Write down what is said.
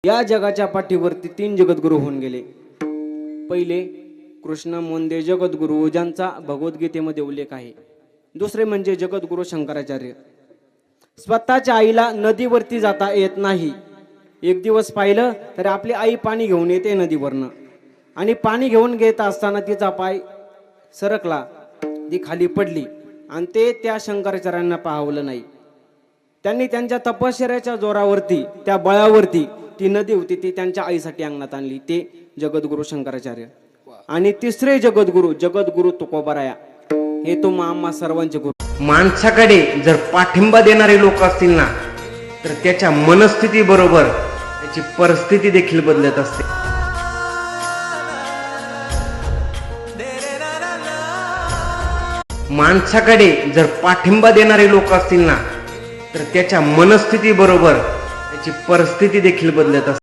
या जगाच्या पाठीवरती 3 जगद्गुरू होऊन गेले। पहिले कृष्ण मोंदे जगद्गुरू, ज्यांचा भगवद्गीतेमध्ये उल्लेख आहे। दुसरे म्हणजे जगद्गुरू शंकराचार्य। स्वतःच्या आईला नदीवरती जाता येत नाही। एक दिवस पाहिलं तर आपली आई पाणी घेऊन येते नदीवरनं, आणि पाणी घेऊन घेत असताना तिचा पाय सरकला, ती खाली पडली, आणि ते त्या शंकराचार्यांना पाहवलं नाही। त्यांनी त्यांच्या तपश्चर्याच्या जोरावरती, त्या बळावरती ती नदी होती ती त्यांच्या आईसाठी अंगणात आणली, ते जगद्गुरू शंकराचार्य। आणि तिसरे जगद्गुरू तुकोबाराया, हे तो आम्हा सर्वांचे गुरु। माणसाकडे जर पाठिंबा देणारे लोक असतील ना, तर त्याच्या मनस्थिती बरोबर त्याची परिस्थिती देखील बदलत असते। माणसाकडे जर पाठिंबा देणारे लोक असतील ना, तर त्याच्या मनस्थिती बरोबर त्याची परिस्थिती देखील बदलत असते।